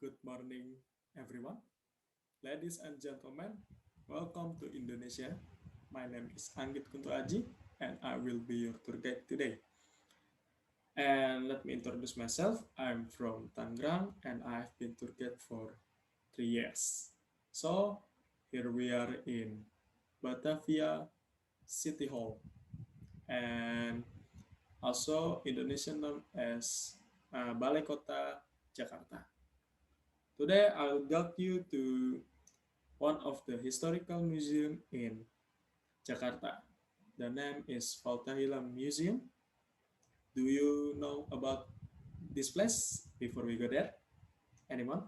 Good morning, everyone. Ladies and gentlemen, welcome to Indonesia. My name is Anggit Kuntoadji, and I will be your tour guide today. And let me introduce myself. I'm from Tangerang, and I've been tour guide for 3 years. So, here we are in Batavia City Hall, and also Indonesia known as Balai Kota Jakarta. Today, I'll guide you to one of the historical museum in Jakarta. The name is Fathahillah Museum. Do you know about this place before we go there? Anyone?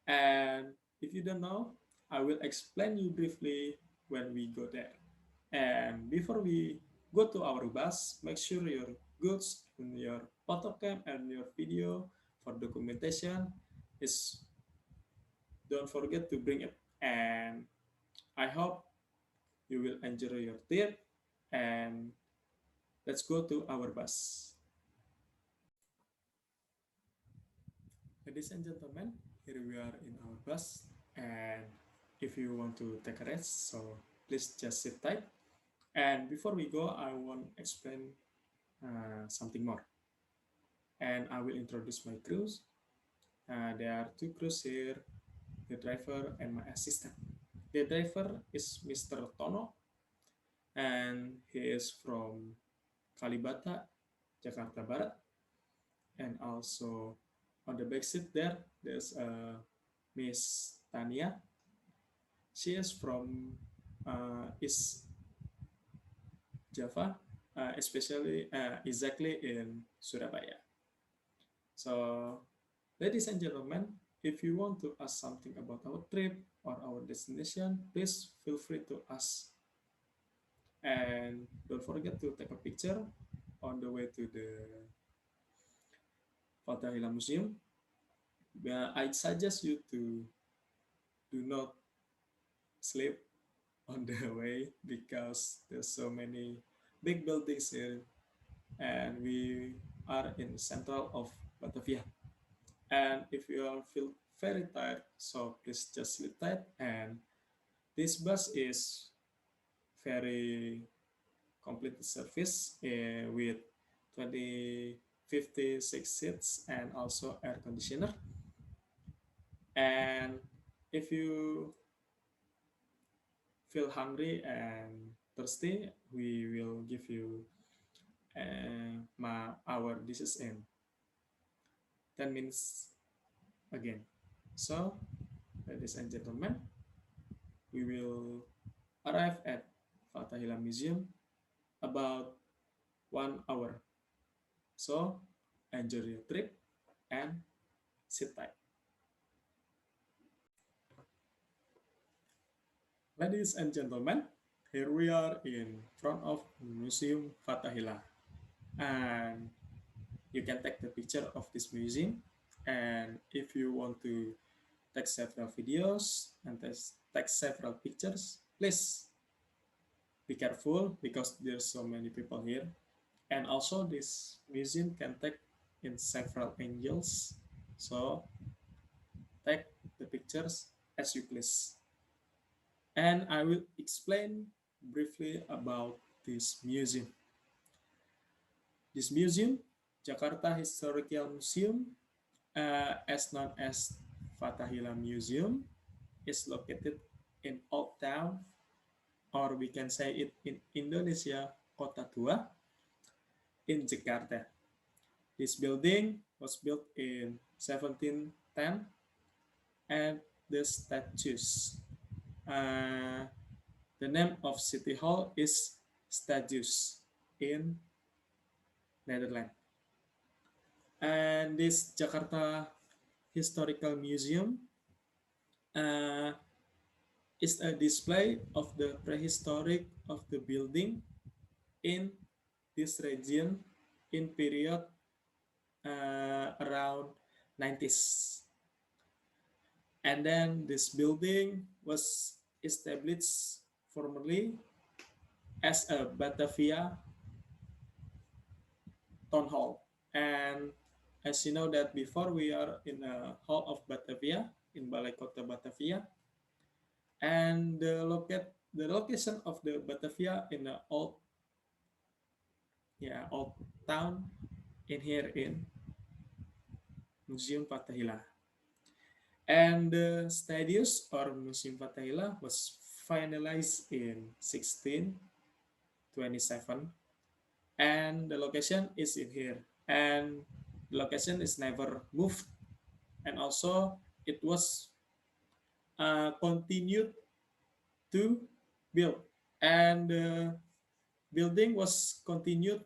And if you don't know, I will explain you briefly when we go there. And before we go to our bus, make sure your goods and your photo cam and your video for documentation is don't forget to bring it. And I hope you will enjoy your trip and let's go to our bus. Ladies and gentlemen, here we are in our bus and if you want to take a rest, so please just sit tight. And before we go, I want to explain something more. And I will introduce my crews. There are two crews here, the driver and my assistant. The driver is Mr. Tono and he is from Kalibata, Jakarta Barat. And also on the back seat there's Miss Tania. She is from East Java, especially exactly in Surabaya. So, ladies and gentlemen, if you want to ask something about our trip or our destination, please feel free to ask. And don't forget to take a picture on the way to the Fatahila Museum. I suggest you to do not sleep on the way because there's so many big buildings here and we are in central of Batavia. And if you are feel very tired, so please just sleep tight. And this bus is very complete service with 56 seats and also air conditioner. And if you feel hungry and thirsty, we will give you our dishes in 10 minutes again. So, ladies and gentlemen, we will arrive at Fatahila Museum about 1 hour. So, enjoy your trip and sit tight. Ladies and gentlemen, here we are in front of Museum Fatahila. And you can take the picture of this museum. And if you want to take several videos and take several pictures, please be careful because there's so many people here. And also this museum can take in several angles. So take the pictures as you please. And I will explain briefly about this museum. This museum, Jakarta Historical Museum, as known as Fatahila Museum, is located in Old Town, or we can say it in Indonesia, Kota Tua, in Jakarta. This building was built in 1710, and the statues. Uh, the name of City Hall is Statues in Netherlands. And this Jakarta Historical Museum uh, is a display of the prehistoric of the building in this region in period around 90s. And then this building was established formerly as a Batavia town hall. And As you know that before we are in a hall of Batavia in Balai Kota Batavia, and the location of the Batavia in the old town in here in Museum Fathahillah. And the status or Museum Fathahillah was finalized in 1627, and the location is in here, and the location is never moved, and also it was continued to build, and the building was continued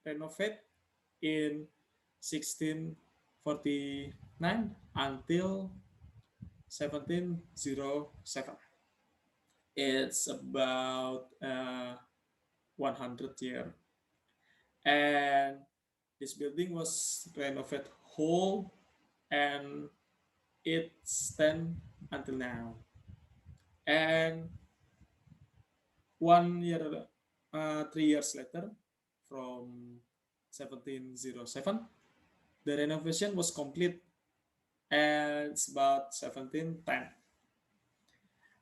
renovate in 1649 until 1707. It's about 100 year, and this building was renovated whole, and it stand until now. And 1 year, 3 years later, from 1707, the renovation was complete, and it's about 1710.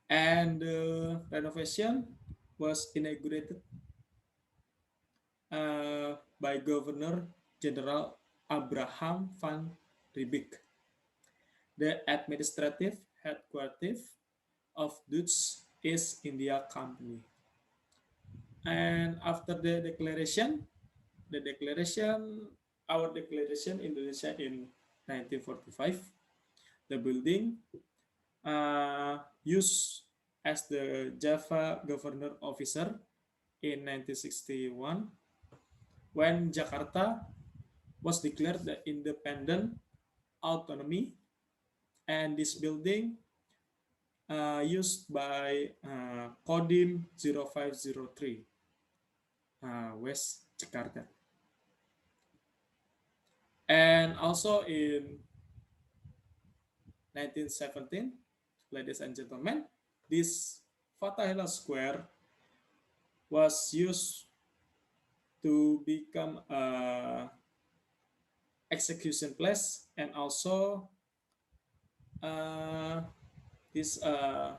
And the renovation was inaugurated by Governor General Abraham van Riebeeck, the administrative headquarters of Dutch East India Company. And after the declaration, our declaration Indonesia in 1945, the building used as the Java Governor Officer in 1961 when Jakarta was declared the independent autonomy, and this building used by Kodim 0503 West Jakarta. And also in 1917, ladies and gentlemen, this Fathahillah Square was used to become a execution place, and also uh, this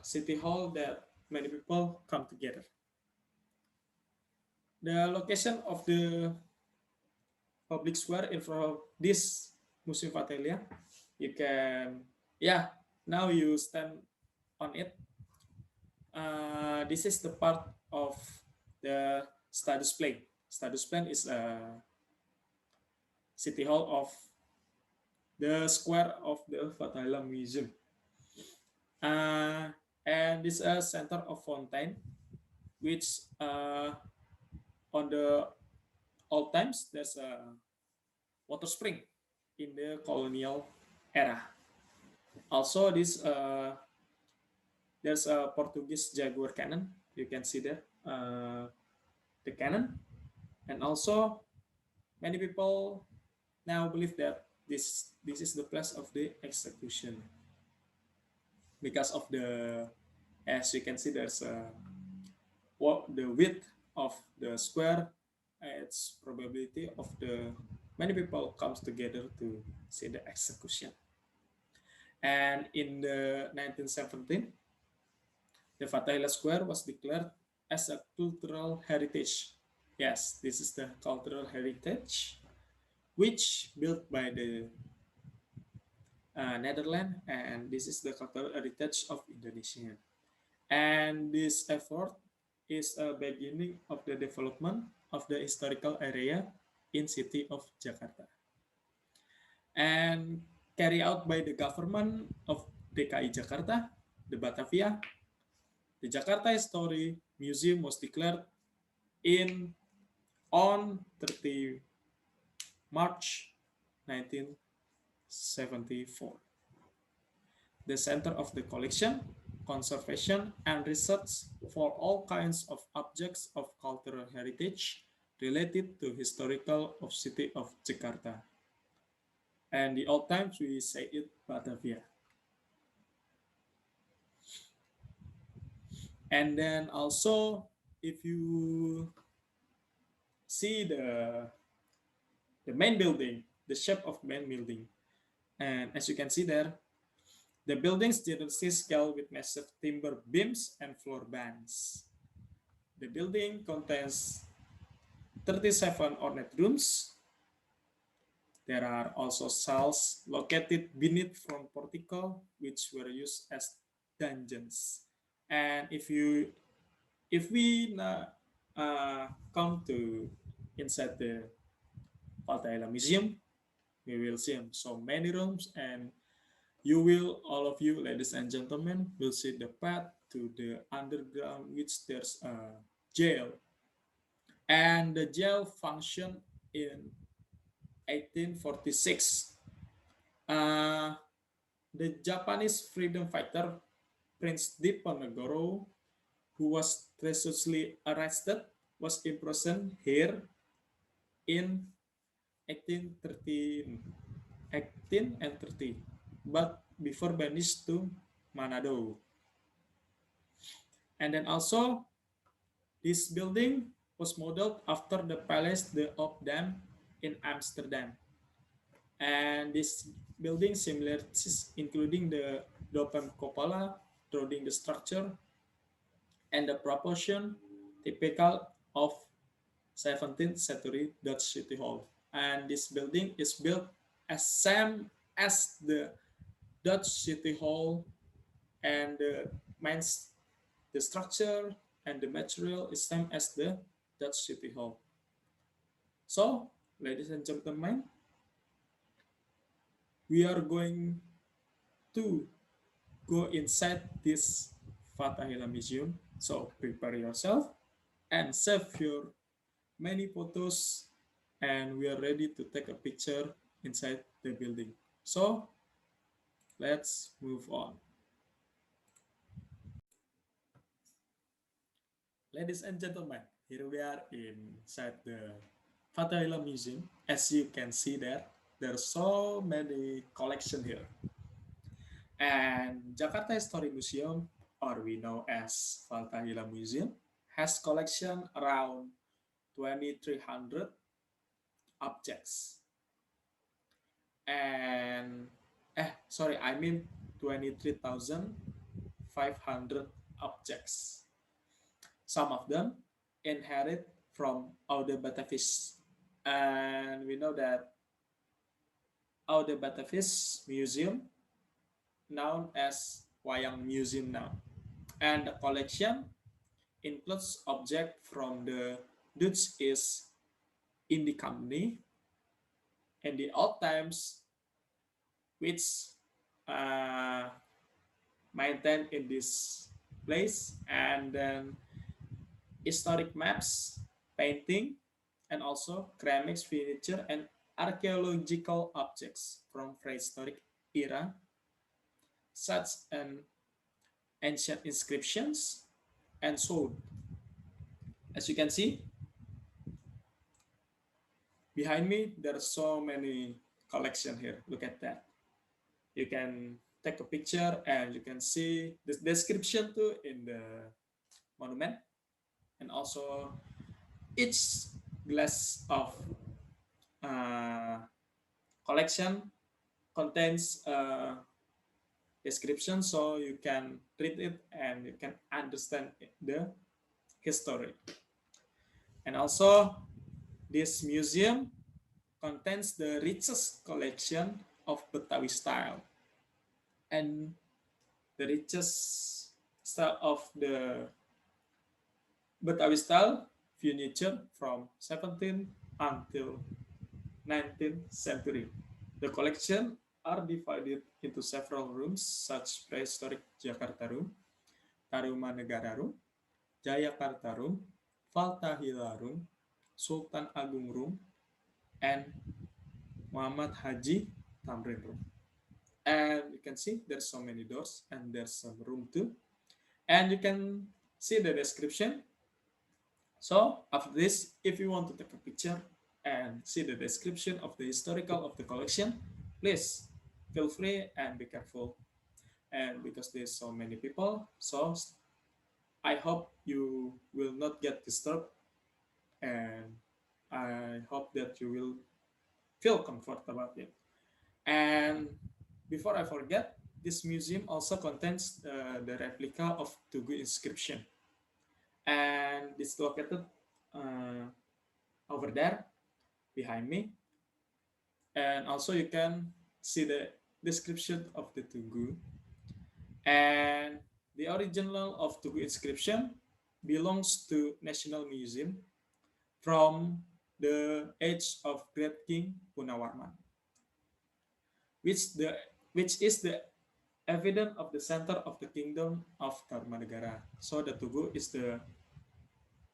city hall that many people come together. The location of the public square in front of this Museum Fathahillah, you can, yeah, now you stand on it. This is the part of the status plan. Status plan is a city hall of the square of the Fathahillah Museum. And this is a center of fountain, which on the old times there's a water spring in the colonial era. Also, this there's a Portuguese Jaguar cannon. You can see there the cannon, and also many people now believe that this is the place of the execution because of the, as you can see, there's a the width of the square. It's probability of the many people comes together to see the execution. And in the 1917, the Fathahillah Square was declared as a cultural heritage. Yes, this is the cultural heritage, which built by the Netherlands, and this is the cultural heritage of Indonesia. And this effort is a beginning of the development of the historical area in city of Jakarta, and carried out by the government of DKI Jakarta, the Batavia. The Jakarta History Museum was declared in on 30 March 1974. The center of the collection, conservation, and research for all kinds of objects of cultural heritage related to historical of city of Jakarta. And the old times we say it Batavia. And then also, if you see the main building, the shape of main building. And as you can see there, the buildings generously scale with massive timber beams and floor bands. The building contains 37 ornate rooms. There are also cells located beneath front portico, which were used as dungeons. And if we come to inside the Valtella Museum, we will see so many rooms, and you will, all of you, ladies and gentlemen, will see the path to the underground, which there's a jail. And the jail functioned in 1846. Uh, the Japanese freedom fighter Prince Diponegoro, who was treacherously arrested, was imprisoned here in 1813, 18 and 30, but before banished to Manado. And then also, this building was modeled after the Palace de Opdam in Amsterdam. And this building similarities including the Dopem cupola, drawing the structure and the proportion typical of 17th century Dutch city hall. And this building is built as same as the Dutch city hall, and the structure and the material is same as the Dutch city hall. So, ladies and gentlemen, we are going to go inside this Fatahila Museum. So prepare yourself and save your many photos, and we are ready to take a picture inside the building. So let's move on. Ladies and gentlemen, here we are inside the Fatahila Museum. As you can see there are so many collection here. And Jakarta History Museum, or we know as Fatahila Museum, has collection around 2,300 objects. And sorry, I mean 23,500 objects. Some of them inherit from Oude Batavis. And we know that Oude Batavis Museum, known as Wayang Museum now. And the collection includes objects from the Dutch East Indie Company in the old times, which uh, maintained in this place, and then historic maps, painting, and also ceramics, furniture, and archaeological objects from prehistoric era, such as ancient inscriptions and sword. As you can see behind me, there are so many collection here. Look at that. You can take a picture and you can see the description too in the monument, and also each glass of uh, collection contains a description, so you can read it and you can understand the history. And also this museum contains the richest collection of Betawi style, and the richest style of the Betawi style furniture from 17th until 19th century. The collection are divided into several rooms such prehistoric Jakarta Room, Tarumanegara Room, Jayakarta Room, Faltahila Room, Sultan Agung Room, and Muhammad Haji Tamrin Room. And you can see there's so many doors and there's some room too. And you can see the description. So after this, if you want to take a picture and see the description of the historical of the collection, please feel free and be careful. And because there's so many people, so I hope you will not get disturbed, and I hope that you will feel comfortable about it. And before I forget, this museum also contains the replica of Tugu inscription, and it's located uh, over there behind me. And also you can see the description of the Tugu. And the original of Tugu inscription belongs to National Museum from the age of Great King Punawarman, which the which is the evidence of the center of the kingdom of Tarumanegara. So the Tugu is the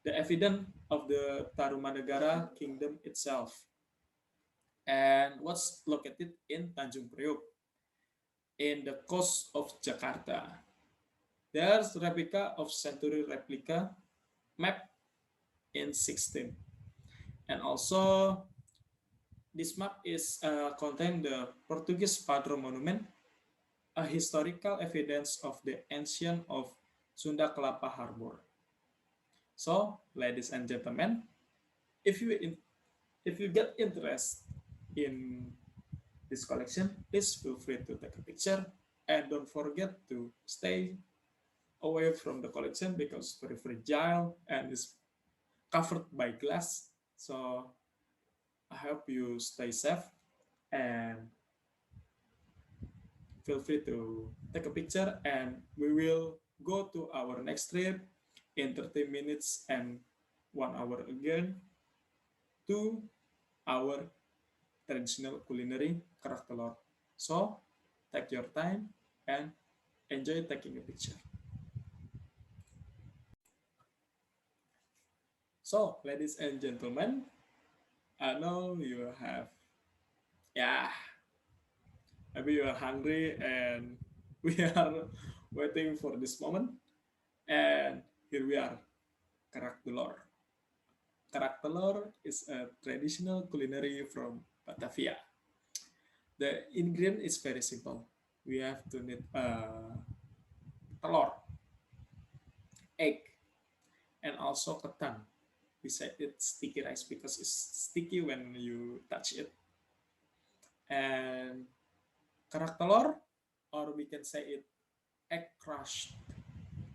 evidence of the Tarumanegara kingdom itself, and what's located in Tanjung Priok in the coast of Jakarta. There's replica of century replica map in 16, and also this map is contain the Portuguese Padro Monument, a historical evidence of the ancient of Sunda Kelapa Harbor. So, ladies and gentlemen, if you if you get interest in this collection, please feel free to take a picture and don't forget to stay away from the collection because it's very fragile and is covered by glass. So I hope you stay safe and feel free to take a picture and we will go to our next trip in 30 minutes and 1 hour again to our traditional culinary kerak telur. So take your time and enjoy taking a picture. So ladies and gentlemen, I know you have, yeah, maybe you are hungry and we are waiting for this moment. And here we are, kerak telur. Kerak telur is a traditional culinary from Batavia. The ingredient is very simple. We have to need telur, egg, and also ketan. Beside it, sticky rice because it's sticky when you touch it. And kerak telur, or we can say it egg crush,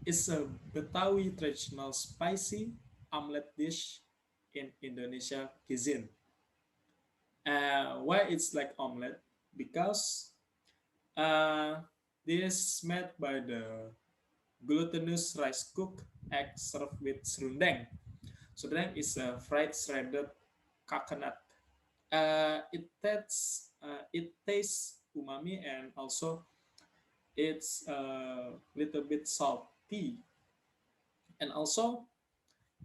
is a Betawi traditional spicy omelet dish in Indonesia cuisine. Why it's like omelet? Because uh, this made by the glutinous rice cooked egg served with serundeng. Serundeng is a fried shredded coconut. It tastes umami and also it's a little bit salty, and also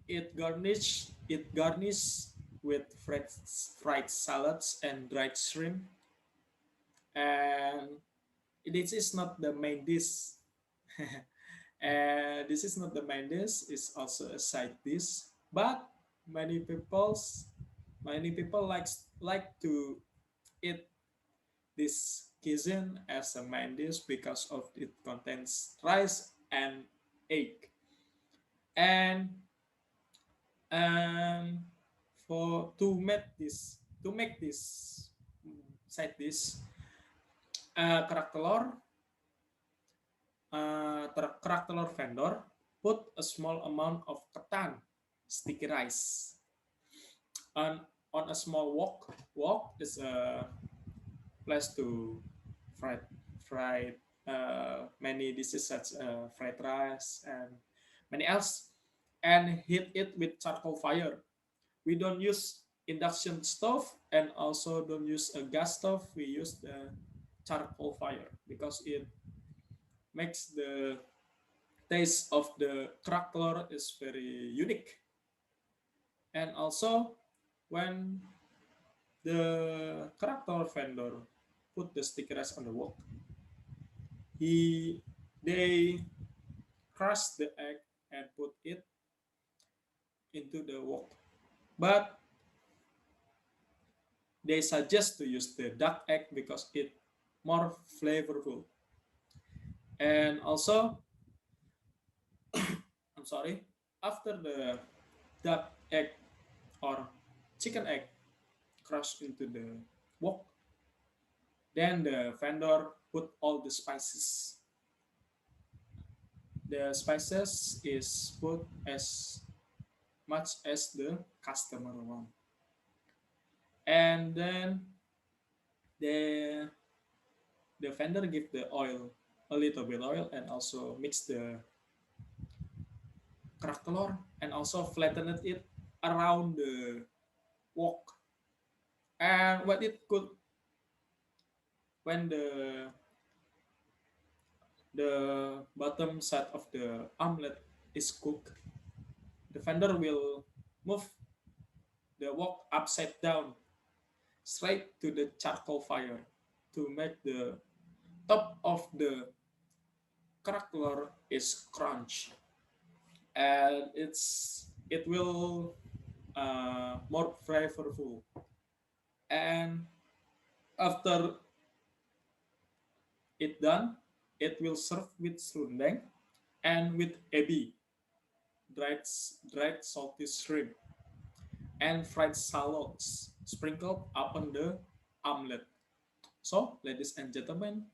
it garnish with fried salads and dried shrimp. And this is not the main dish. And this is not the main dish, it's also a side dish, but many people's many people like to eat this cuisine as a main dish because of it contains rice and egg. And and for to make this side dish, kerak telur kerak telur vendor put a small amount of ketan sticky rice on a small wok is a place to fry fried many dishes such fried rice and many else, and heat it with charcoal fire. We don't use induction stove and also don't use a gas stove. We use the charcoal fire because it makes the taste of the crackler is very unique. And also when the crackler vendor put the sticky rice on the wok, he they crush the egg and put it into the wok. But they suggest to use the duck egg because it more flavorful. And also, I'm sorry, after the duck egg or chicken egg crushed into the wok. Then the vendor put all the spices. The spices is put as much as the customer want. And then the the vendor give the oil, a little bit oil, and also mix the kerak telur and also flattened it around the wok. And what it could when the bottom side of the omelet is cooked, the vendor will move the wok upside down straight to the charcoal fire to make the top of the crackler is crunch, and it will more flavorful. And after it done, it will serve with serundeng and with ebi, dried dried salty shrimp, and fried shallots sprinkled upon the omelet. So, ladies and gentlemen,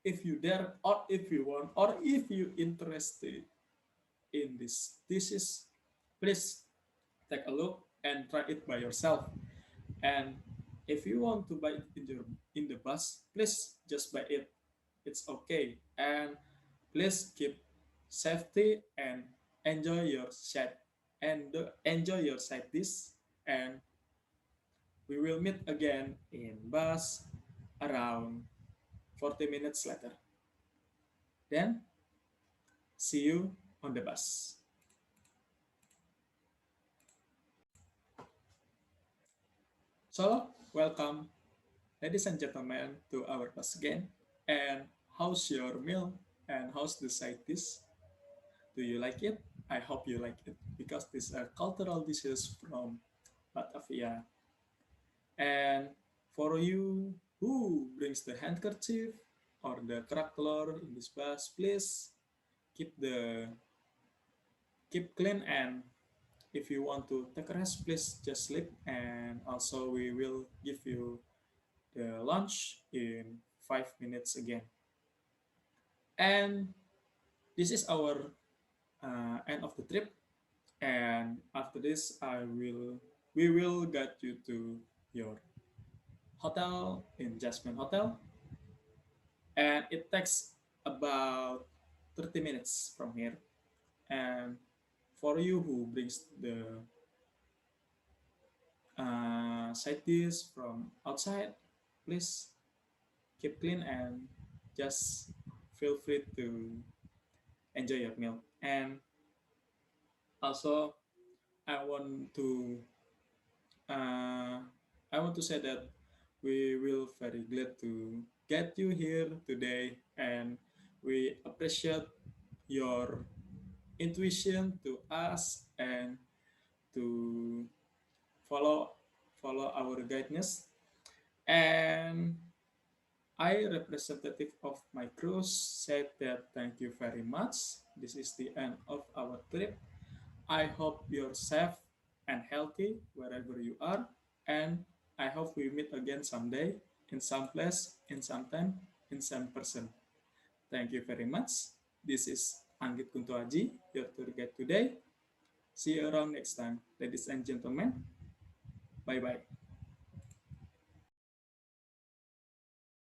if you dare or if you want or if you interested in this dishes, please take a look and try it by yourself. And if you want to buy it in the bus, please just buy it. It's okay. And please keep safety and enjoy your side and enjoy your side dish. And we will meet again in bus around 40 minutes later. Then see you on the bus. So, welcome, ladies and gentlemen, to our bus again. And how's your meal? And how's the side dish? Do you like it? I hope you like it because these are cultural dishes from Batavia. And for you who brings the handkerchief or the crackler in this bus, please keep the keep clean, and if you want to take a rest, please just sleep. And also we will give you the lunch in 5 minutes again. And this is our end of the trip. And after this, I will we will get you to your hotel in Jasmine Hotel, and it takes about 30 minutes from here. And for you who brings the side dish from outside, please keep clean and just feel free to enjoy your meal. And also, I want to uh, I want to say that we will very glad to get you here today, and we appreciate your intuition to us and to follow our guidance. And I, representative of my cruise, said that thank you very much. This is the end of our trip. I hope you're safe and healthy wherever you are, and I hope we meet again someday in some place, in some time, in some person. Thank you very much. This is Anggit Kuntoadji, your tour guide today. See you around next time, ladies and gentlemen. Bye bye.